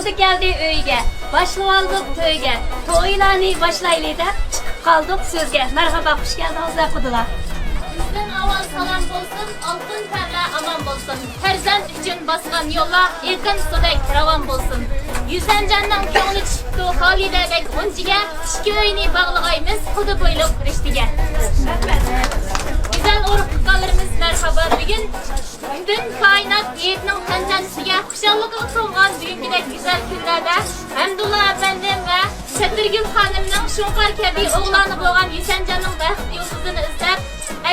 Kudu geldi öyge, başlavaldık töyge. Toylarını başlaylı dep çıkıp kaldık sözge. Merhaba, hoş geldiniz kudular. Bizden aval salam bolsun, altın terle aman bolsun. Ferzent üçün basgan yolla, erkin sudek ravan bolsun. Yüzen candan köngülü çıktı Halidedek onçiga, işki öyni bağlıgayımız kudu boyluk riştige. Güzel uruklukalarımız merhaba bugün. Dün kainat yiğitinin tentenisiga kuşallık olgan bugünküdek güzel günlerde Hamdullah efendim ve Setirgül hanımның şonkar kebi oğlanı boğan Yüsencan'ın baxt yıldızını izlep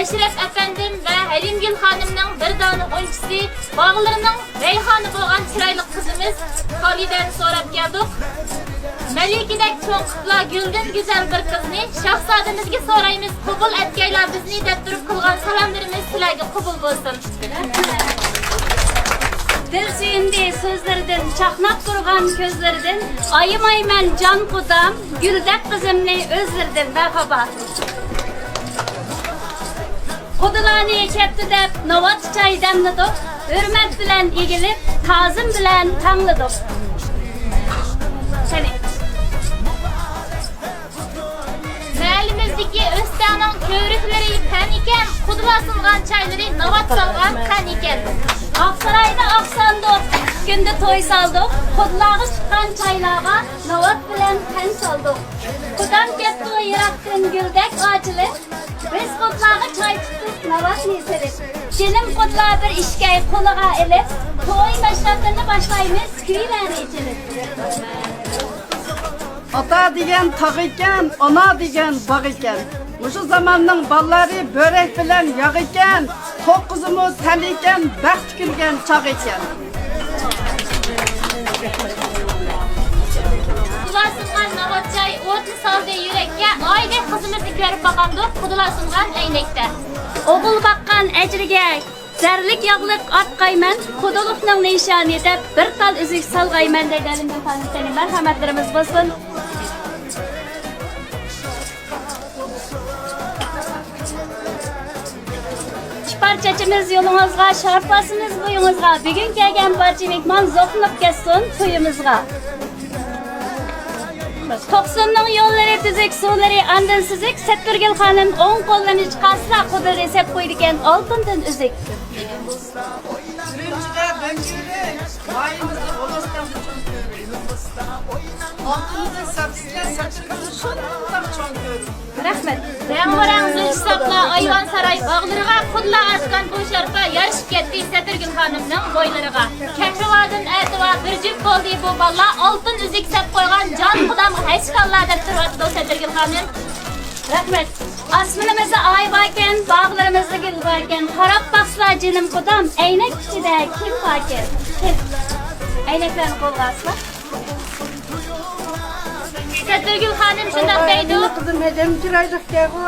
Eşref efendim ve Halimgül hanımның bir dağını oyuncusu bağlarının reyhanı boğan çıraylı kızımız Halide'ni sorap geldik. Melikidek çoğunlukla güldün güzel bir kızını şahzademizge sorayımız kubul etkeyler bizni dep durup kılgan salamlarımız sizlerge kubul bolsun. Dil suyundi sözlerden, çaknak durgan közlerden, ayımaymen can kudam, güldek kızımni özlerden. Merhaba. Kudularını kepti dep, novat çay demledik, hürmet bilen ilgilip, tazım bilen tanladık. Seni. Məhəllimizdəki Öztəğinin kövrükləri tən ikən, kudulasılğan çayları novat salğan tən ikən. Aksaray'da aksandık, günde toy saldık, kudlağı çıkan çaylağa novat bilen ten saldık. Kudam kepti yıraktın güldek acılı, biz kudlağı çay tuttuk novat niselik. Gelim kudlağı bir işkey kulağa elip, toy meşraflarını başlayımız küyler içilik. Ata degen tağ eken, ana degen bağ eken. Muşu zamanның balları börek bilen yağ eken, toq kızımız sen eken, baxt külgen çağ eken. Kudulasılğan novat çay otlu saldı yürekке, aydek kızımızı görüp bakandık kudulasılğan eynekte. Oğul bakkan ecrige, zerlik yağlık at kaymen, kudulukның nişanı edip bir tal üzük salgaymen dedelim efendim senin merhametlerimiz olsun. Parçacımız yolunuzga, şarpasınız buyunuzga, bugün gelgen parça mekman zoklup kessin kuyumuzga. Toqsumның yolları tüzük, suları andın süzük, Setirgül hanım 10 kollarını çıkarsa kudur resep koyduken altından üzük. Sürümcüde döngülü, mayımızı olastan çok görür. Altımızı sapsıya saçırımızı şundan çok görür. Rahmet. Rəng-rəng zülçsapla ayvan saray bağlarıga kudla askan bu şarpa yarışıp ketdi Setirgül hanımның boylarıga. Kehrivadan ətiva bir cüp boldu bu balla, altın üzük sep koygan can kudam heçkalla dep durvatdı o Setirgül hanım. Rahmet. Asmanımızı ay varken, bağlarımızı gül varken, harap baksla canım kudam, eynek içinde kim varken? Eyneklerini kolga asla. Setirgül hanım şundak deydi. Kızım hedem kiraydık ya bu.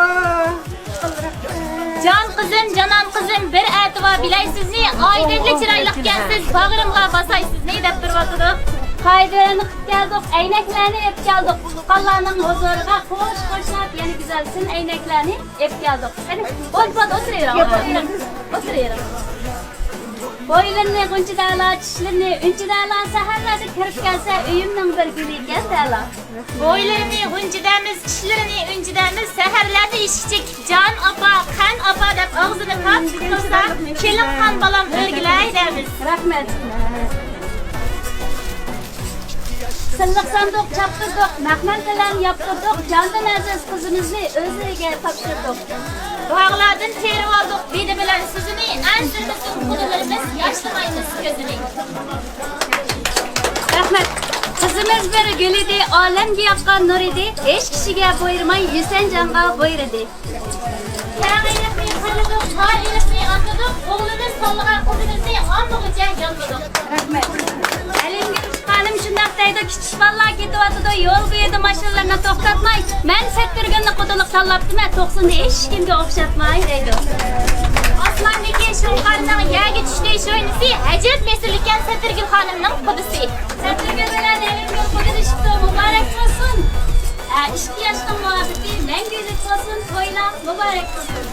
Can kızım, canan kızım bir ətiva bileysizni, aydetli çıraylık gensiz bağırımga basaysız ne dep durvatdı. Kaydıranı geldik, eyneklerini ep geldik. Kallarının huzuruna hoş hoşlap yeni güzelsin eyneklerini ep geldik. Hadi oturuyorum. Oturuyorum. Boylarını, günçüderler, çişlerini, ünçüderler, seherlerde kırıp gelse öyümden bir gülüyken derler. Boylarını üncüdemiz, çişlerini üncüdemiz, seherlerde işçik, can apa, kan apa dep ağzını kat tutulsa, kelin kan balam örgüley demiz. Rahmet. Sıllık sandık çaptırdık, mehmet bilen yaptırdık, candan aziz kızımızı özüge tapşırdık. Bağlardan terip aldık, bedi bilen sözünü, en sürmüsün kudularımız, yaşlamayınız gözünü. Rahmet. Kızımız bir gül idi, alemge yakkan nur idi, hiç kişiye buyurmay, Yüsencan'a buyur idi. Kağ ilifini tanıdık, hal ilifini anladık, oğlumuz sallagan kudumuzu anlıqıca yanladık. Rahmet. Halimgül hanım şundak deydi, kiçik vallahi gidiyordu, yol boyuydu maşınlarına toktatmay. Men Setirgül'ni kuduluk tallaptım, toqsunda hiç kimge okşatmay deydi. Osmondagi Shunqarning yagi tushli sho'ynisi ajab mesilgan Setirgül hanımның qudusi. Setirgül bilen Halimgül kudu düştü, mübarek olsun. 2 yaşlı muhabbeti, mengülik olsun, toyla mübarek olsun.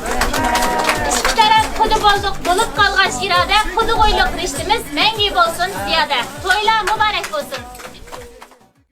İki taraf qudu bolduq, bulup qalğan irade, qudu qo'yliq rishtimiz mangi bo'lsin ziyoda. To'ylar muborak bo'lsin.